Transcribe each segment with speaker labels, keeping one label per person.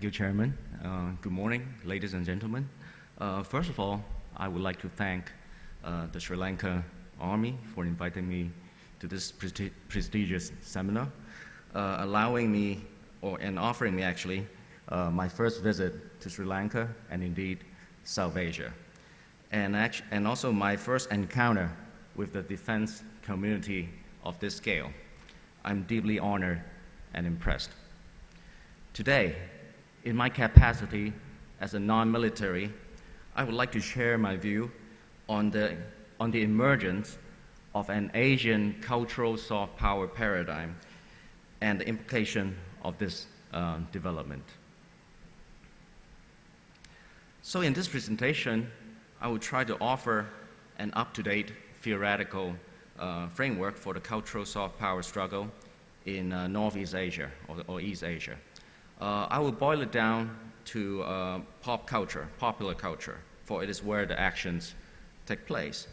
Speaker 1: you, Chairman. Good morning, ladies and gentlemen. First of all, I would like to thank the Sri Lanka Army for inviting me to this prestigious seminar, allowing me, and offering me actually, my first visit to Sri Lanka and indeed South Asia, and also my first encounter with the defense community of this scale. I'm deeply honored and impressed. Today, in my capacity as a non-military, I would like to share my view on the emergence of an Asian cultural soft power paradigm and the implication of this development. So in this presentation, I will try to offer an up-to-date theoretical framework for the cultural soft power struggle in Northeast Asia or East Asia. I will boil it down to pop culture, popular culture, for it is where the actions take place.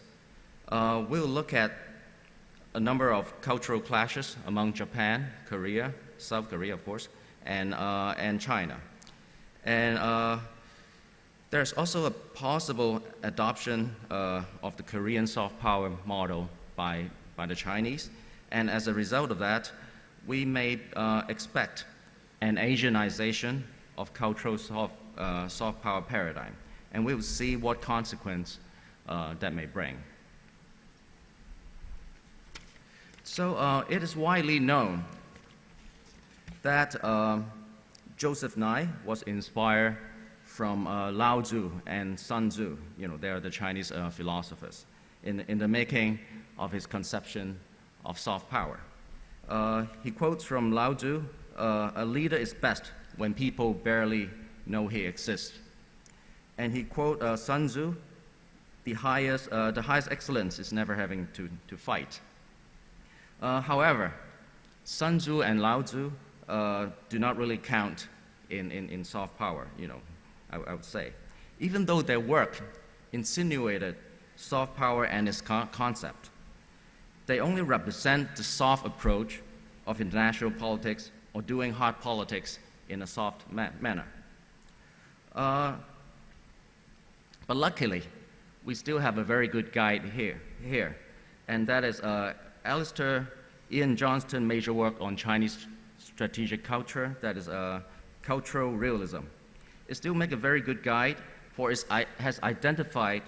Speaker 1: We'll look at a number of cultural clashes among Japan, Korea, South Korea, of course, and China. And there's also a possible adoption of the Korean soft power model by the Chinese. And as a result of that, we may expect an Asianization of cultural soft power paradigm. And we will see what consequence that may bring. So it is widely known that Joseph Nye was inspired from Lao Tzu and Sun Tzu. You know, they are the Chinese philosophers in the making of his conception of soft power. He quotes from Lao Tzu, "A leader is best when people barely know he exists." And he quotes Sun Tzu, the highest excellence is never having to fight. However, Sun Tzu and Lao Tzu do not really count in soft power, you know, I would say. Even though their work insinuated soft power and its concept, they only represent the soft approach of international politics or doing hard politics in a soft manner. But luckily, we still have a very good guide here, and that is Alistair Ian Johnston's major work on Chinese strategic culture, that is cultural realism. It still makes a very good guide, for it has identified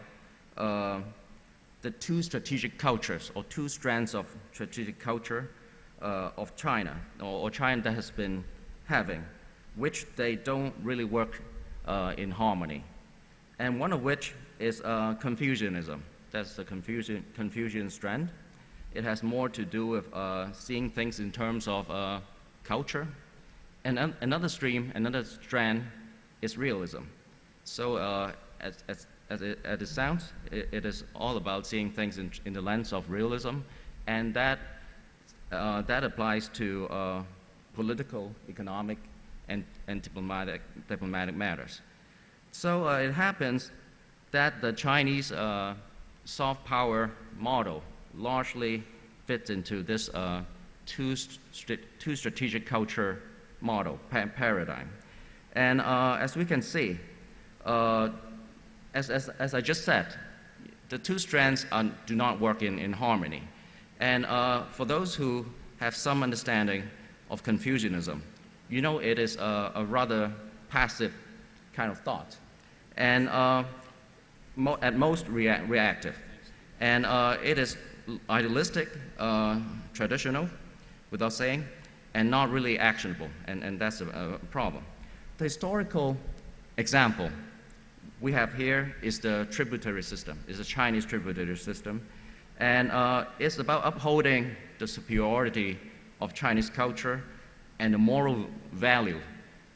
Speaker 1: the two strategic cultures, or two strands of strategic culture of China, or China that has been having, which they don't really work in harmony. And one of which is Confucianism. That's the Confucian strand. It has more to do with seeing things in terms of culture. And another strand is realism. So as it sounds, it is all about seeing things in the lens of realism, and that applies to political, economic, and diplomatic matters. So it happens that the Chinese soft power model largely fits into this two strategic culture model paradigm. And as we can see, as I just said, the two strands do not work in harmony. And for those who have some understanding of Confucianism, you know it is a rather passive kind of thought, and at most reactive. And it is idealistic, traditional, without saying, and not really actionable, and that's a problem. The historical example we have here is the tributary system. It's a Chinese tributary system, and it's about upholding the superiority of Chinese culture and the moral value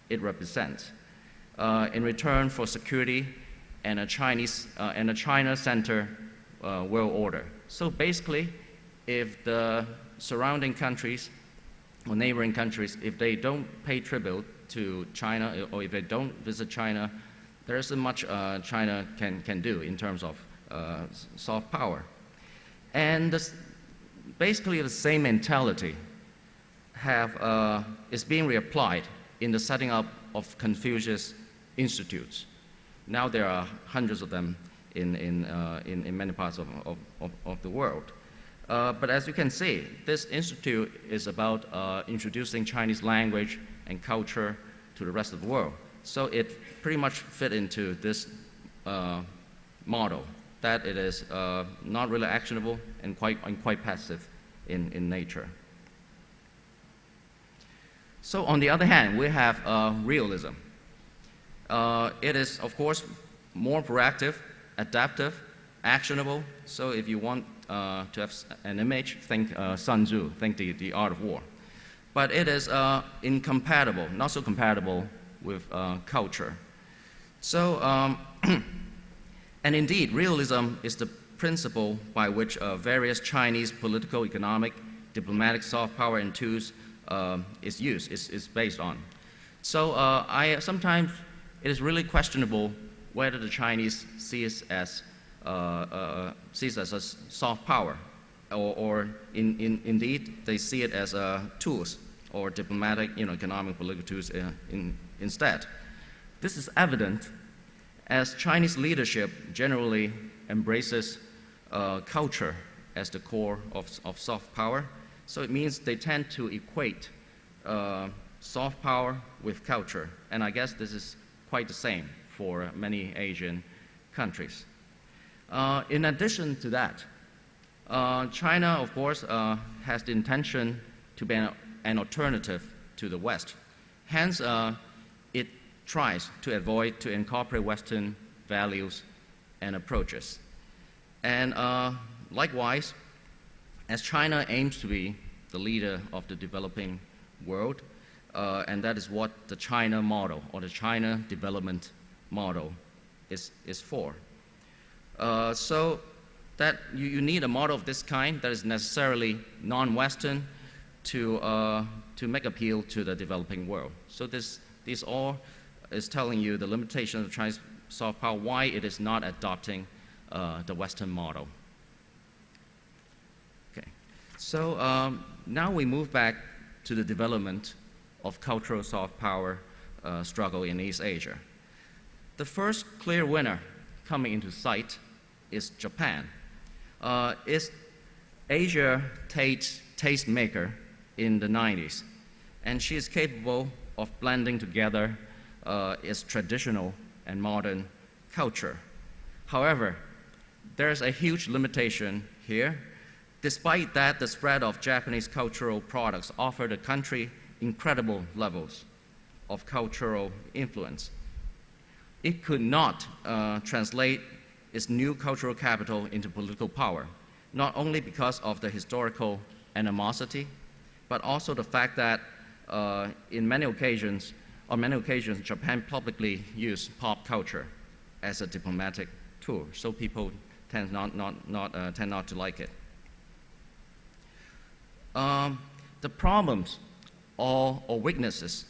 Speaker 1: it represents in return for security and a China-centered world order. So basically, if the surrounding countries or neighboring countries, if they don't pay tribute to China, or if they don't visit China, there isn't much China can do in terms of soft power. And basically the same mentality is being reapplied in the setting up of Confucius institutes. Now there are hundreds of them in many parts of the world. But as you can see, this institute is about introducing Chinese language and culture to the rest of the world. So it pretty much fit into this model, that it is not really actionable and quite passive in nature. So on the other hand, we have realism. It is, of course, more proactive, adaptive, actionable. So if you want to have an image, think Sun Tzu, think the art of war. But it is incompatible, not so compatible with culture. So, and indeed, realism is the principle by which various Chinese political, economic, diplomatic soft power and tools is based on. So sometimes it is really questionable whether the Chinese sees as a soft power, or indeed they see it as tools or diplomatic, economic, political tools instead. This is evident as Chinese leadership generally embraces culture as the core of soft power. So it means they tend to equate soft power with culture. And I guess this is quite the same for many Asian countries. In addition to that, China, of course, has the intention to be an alternative to the West. Hence, it tries to avoid to incorporate Western values and approaches. And likewise, as China aims to be the leader of the developing world, and that is what the China model or the China development model is for. So that you need a model of this kind that is necessarily non-Western to make appeal to the developing world. So this all is telling you the limitations of Chinese soft power, why it is not adopting the Western model. Okay, so now we move back to the development of cultural soft power struggle in East Asia. The first clear winner coming into sight is Japan. It's Asia taste maker in the 90s, and she is capable of blending together its traditional and modern culture. However, there's a huge limitation here. Despite that, the spread of Japanese cultural products offer the country incredible levels of cultural influence. It could not translate its new cultural capital into political power, not only because of the historical animosity, but also the fact that on many occasions, Japan publicly used pop culture as a diplomatic tool, so people tend not to like it. The problems or weaknesses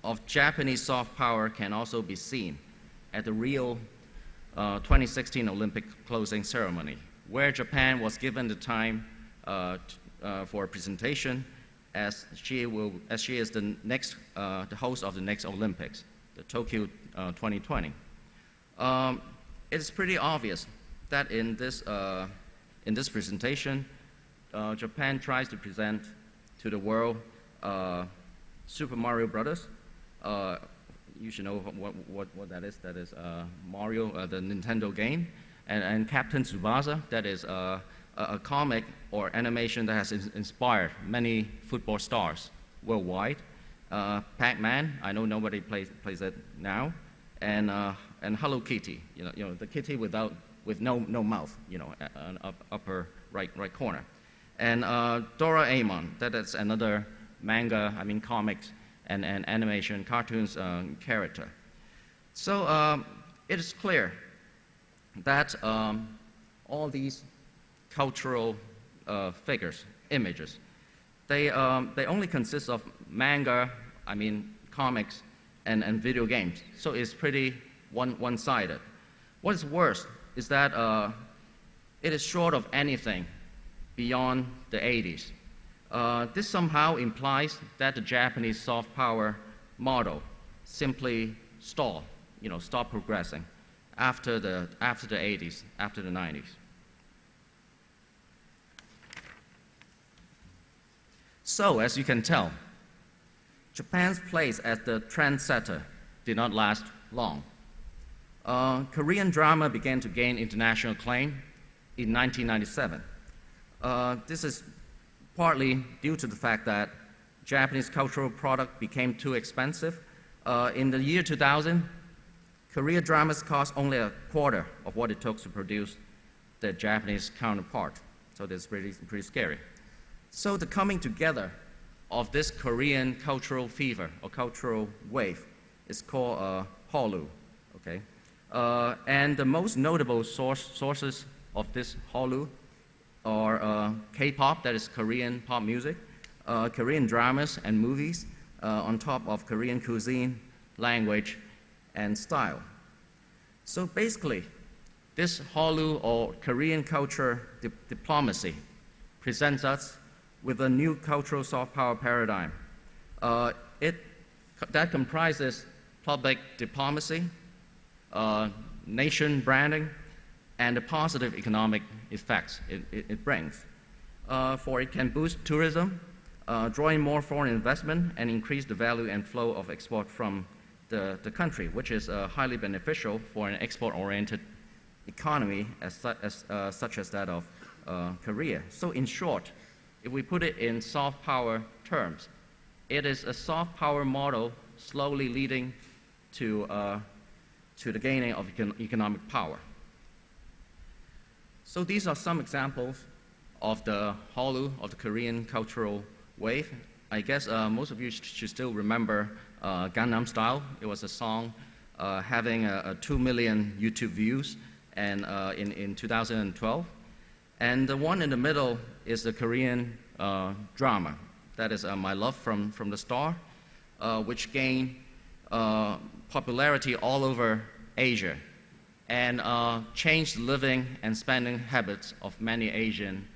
Speaker 1: of Japanese soft power can also be seen at the Rio 2016 Olympic closing ceremony, where Japan was given the time for a presentation, as she is the host of the next Olympics, the Tokyo 2020. It is pretty obvious that in this presentation, Japan tries to present to the world Super Mario Brothers. You should know what that is. That is Mario, the Nintendo game, and Captain Tsubasa. That is a comic or animation that has inspired many football stars worldwide. Pac-Man, I know nobody plays it now, and Hello Kitty. You know the kitty with no mouth. Upper right corner, and Doraemon. That is another manga. Comics and animation cartoons character. So it is clear that all these cultural figures, images, they only consist of manga, comics, and video games. So it's pretty one-sided. What is worse is that it is short of anything beyond the 80s. This somehow implies that the Japanese soft power model simply stall, stop progressing after the 80s, after the 90s. So, as you can tell, Japan's place as the trendsetter did not last long. Korean drama began to gain international acclaim in 1997. This is partly due to the fact that Japanese cultural product became too expensive. In the year 2000, Korean dramas cost only a quarter of what it took to produce the Japanese counterpart. So that's pretty scary. So the coming together of this Korean cultural fever or cultural wave is called Hallyu. Okay? And the most notable sources of this Hallyu are K-pop, that is Korean pop music, Korean dramas and movies, on top of Korean cuisine, language, and style. So basically, this Hallyu or Korean culture diplomacy presents us with a new cultural soft power paradigm. That comprises public diplomacy, nation branding, and the positive economic effects it brings. For it can boost tourism, draw in more foreign investment, and increase the value and flow of export from the country, which is highly beneficial for an export-oriented economy such as that of Korea. So in short, if we put it in soft power terms, it is a soft power model slowly leading to the gaining of economic power. So these are some examples of the Hallyu, of the Korean cultural wave. I guess most of you should still remember Gangnam Style. It was a song having 2 million YouTube views and in 2012. And the one in the middle is the Korean drama. That is My Love from the Star, which gained popularity all over Asia and changed the living and spending habits of many Asian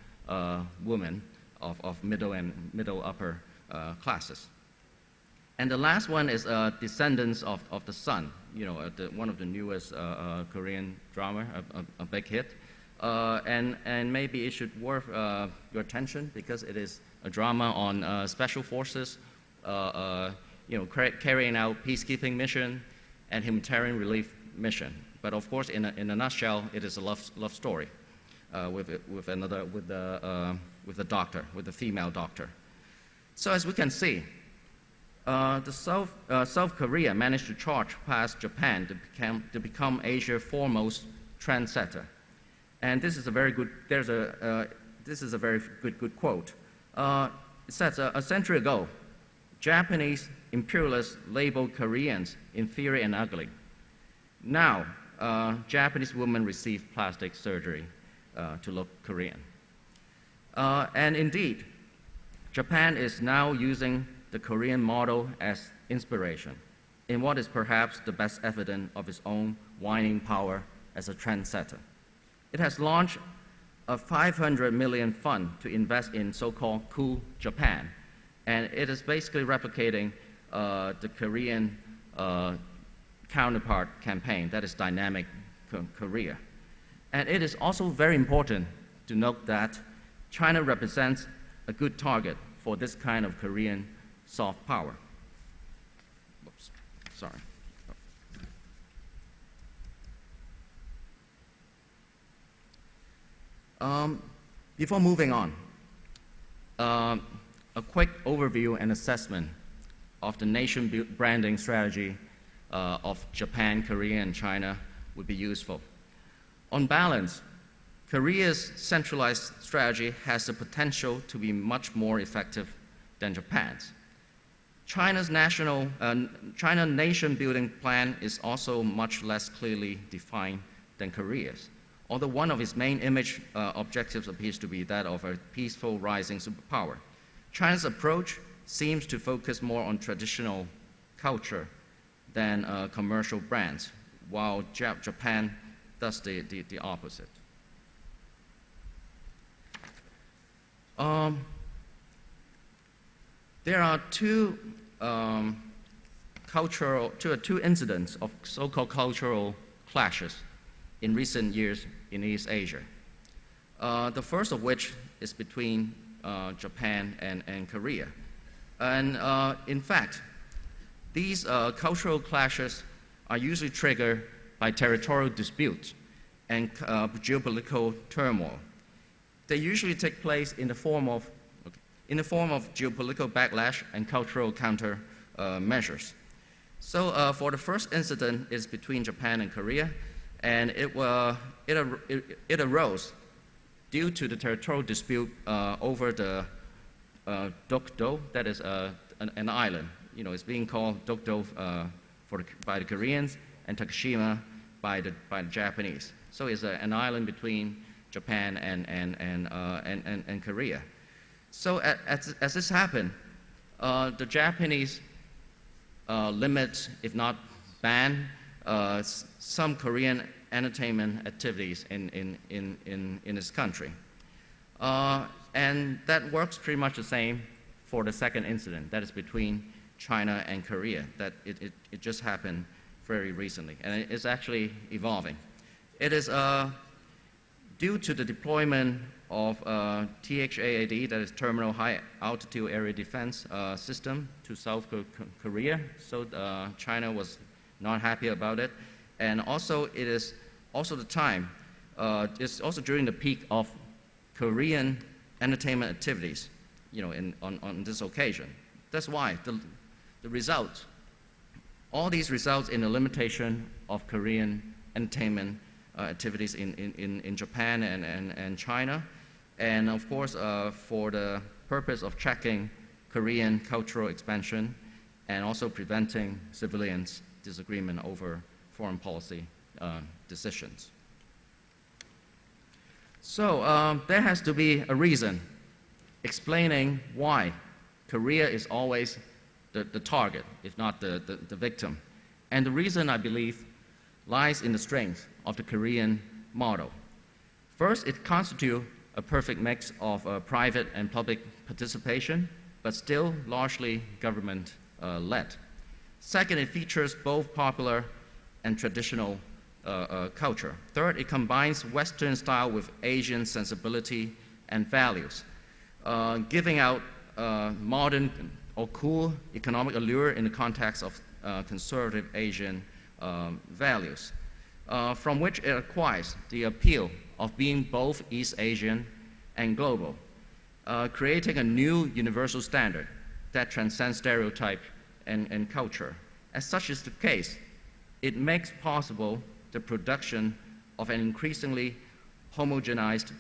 Speaker 1: women of middle and upper classes. And the last one is Descendants of the Sun, one of the newest Korean drama, a big hit. And maybe it should worth your attention because it is a drama on special forces, carrying out peacekeeping mission and humanitarian relief mission. But of course, in a nutshell, it is a love story with a doctor, with a female doctor. So as we can see, South Korea managed to charge past Japan to become Asia's foremost trendsetter. And this is a very good. This is a very good quote. It says a century ago, Japanese imperialists labeled Koreans inferior and ugly. Now, Japanese women receive plastic surgery to look Korean. And indeed, Japan is now using the Korean model as inspiration in what is perhaps the best evidence of its own waning power as a trendsetter. It has launched a 500 million fund to invest in so-called Cool Japan, and it is basically replicating the Korean counterpart campaign, that is Dynamic Korea. And it is also very important to note that China represents a good target for this kind of Korean soft power. Whoops, sorry. Before moving on, a quick overview and assessment of the nation branding strategy of Japan, Korea, and China would be useful. On balance, Korea's centralized strategy has the potential to be much more effective than Japan's. China's nation-building plan is also much less clearly defined than Korea's, although one of its main image objectives appears to be that of a peaceful rising superpower. China's approach seems to focus more on traditional culture than commercial brands, while Japan does the opposite. There are two two incidents of so-called cultural clashes in recent years in East Asia. The first of which is between Japan and Korea. And in fact, these cultural clashes are usually triggered by territorial disputes and geopolitical turmoil. They usually take place in the form of geopolitical backlash and cultural counter measures. So for the first incident is between Japan and Korea, and it arose due to the territorial dispute over the Dokdo, that is an island. You know, it's being called Dokdo by the Koreans and Takashima by the Japanese. So it's an island between Japan and Korea. So as this happened, the Japanese limit, if not ban, some Korean entertainment activities in this country. And that works pretty much the same for the second incident, that is between China and Korea, that it just happened very recently, and it's actually evolving. It is due to the deployment of THAAD, that is Terminal High Altitude Area Defense System, to South Korea. So China was not happy about it. And also it is also the time, it's also during the peak of Korean entertainment activities, you know, on this occasion. That's why the result, all these results in the limitation of Korean entertainment activities in Japan and China, and of course for the purpose of checking Korean cultural expansion and also preventing civilians' disagreement over foreign policy decisions. So there has to be a reason explaining why Korea is always the target, if not the victim. And the reason, I believe, lies in the strength of the Korean model. First, it constitutes a perfect mix of private and public participation, but still largely government-led. Second, it features both popular and traditional culture. Third, it combines Western style with Asian sensibility and values, giving out modern or cool economic allure in the context of conservative Asian values, from which it acquires the appeal of being both East Asian and global, creating a new universal standard that transcends stereotype and culture. As such is the case, it makes possible the production of an increasingly homogenized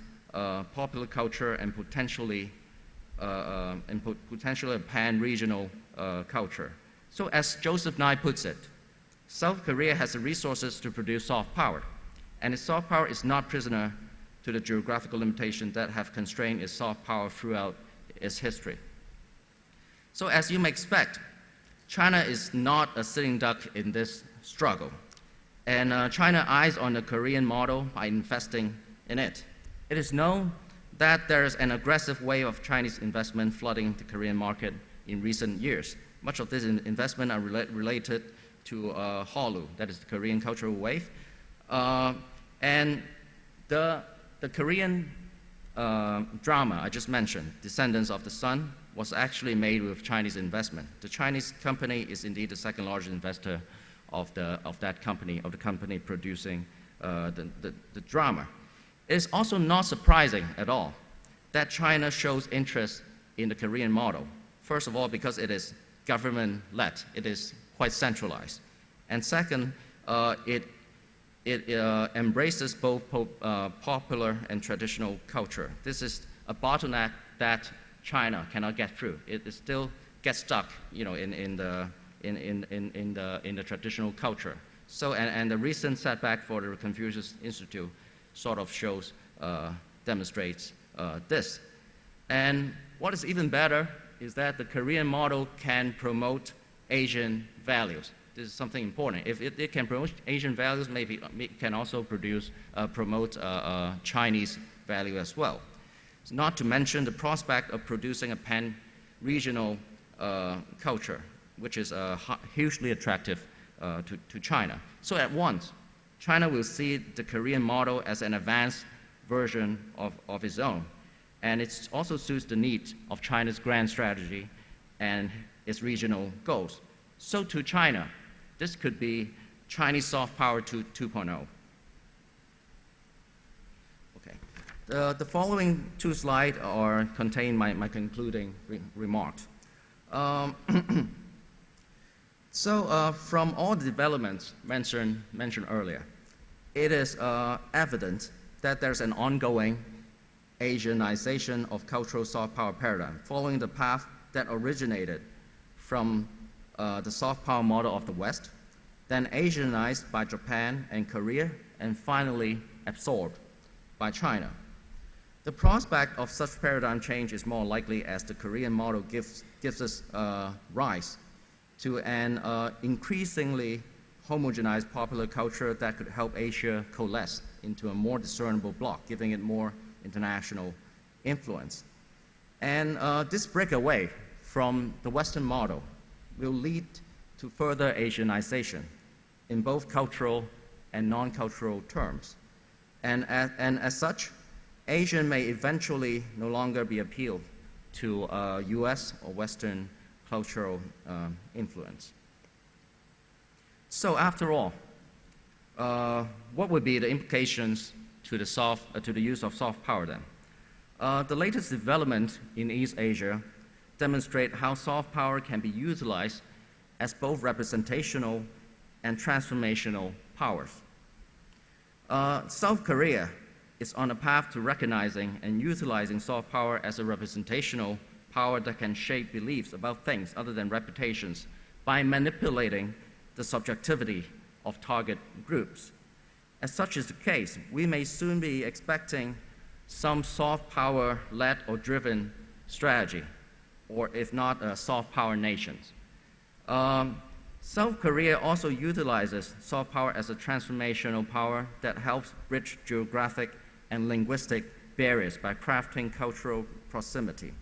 Speaker 1: popular culture and potentially a pan-regional culture. So as Joseph Nye puts it, South Korea has the resources to produce soft power, and its soft power is not prisoner to the geographical limitations that have constrained its soft power throughout its history. So as you may expect, China is not a sitting duck in this struggle, and China eyes on the Korean model by investing in it. It is known that there is an aggressive wave of Chinese investment flooding the Korean market in recent years. Much of this investment are related to Hallyu, that is the Korean cultural wave. And the Korean drama I just mentioned, Descendants of the Sun, was actually made with Chinese investment. The Chinese company is indeed the second largest investor of the company producing the drama. It is also not surprising at all that China shows interest in the Korean model. First of all, because it is government-led, it is quite centralized. And second, it embraces both popular and traditional culture. This is a bottleneck that China cannot get through. It still gets stuck, you know, in the traditional culture. So, and the recent setback for the Confucius Institute sort of shows, demonstrates this. And what is even better is that the Korean model can promote Asian values. This is something important. If it can promote Asian values, maybe it can also promote Chinese value as well. Not to mention the prospect of producing a pan-regional culture. which is hugely attractive to China. So at once, China will see the Korean model as an advanced version of its own. And it also suits the needs of China's grand strategy and its regional goals. So to China, this could be Chinese soft power 2.0. Okay. The following two slides contain my concluding remarks. So from all the developments mentioned earlier, it is evident that there's an ongoing Asianization of cultural soft power paradigm, following the path that originated from the soft power model of the West, then Asianized by Japan and Korea, and finally absorbed by China. The prospect of such paradigm change is more likely as the Korean model gives us rise to an increasingly homogenized popular culture that could help Asia coalesce into a more discernible bloc, giving it more international influence. And this breakaway from the Western model will lead to further Asianization in both cultural and non-cultural terms. And as such, Asian may eventually no longer be appealed to US or Western cultural influence. So after all, what would be the implications to the use of soft power then? The latest development in East Asia demonstrate how soft power can be utilized as both representational and transformational powers. South Korea is on a path to recognizing and utilizing soft power as a representational power that can shape beliefs about things other than reputations by manipulating the subjectivity of target groups. As such is the case, we may soon be expecting some soft power-led or driven strategy, or if not, soft power nations. South Korea also utilizes soft power as a transformational power that helps bridge geographic and linguistic barriers by crafting cultural proximity.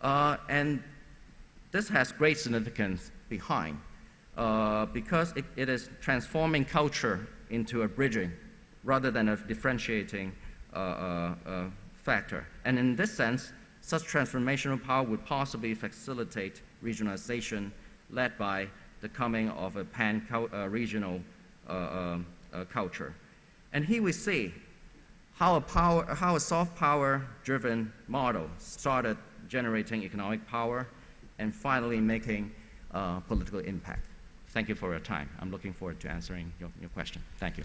Speaker 1: And this has great significance behind, because it is transforming culture into a bridging rather than a differentiating factor. And in this sense, such transformational power would possibly facilitate regionalization led by the coming of a pan-regional culture. And here we see how a soft power-driven model started generating economic power and finally making political impact. Thank you for your time. I'm looking forward to answering your question. Thank you.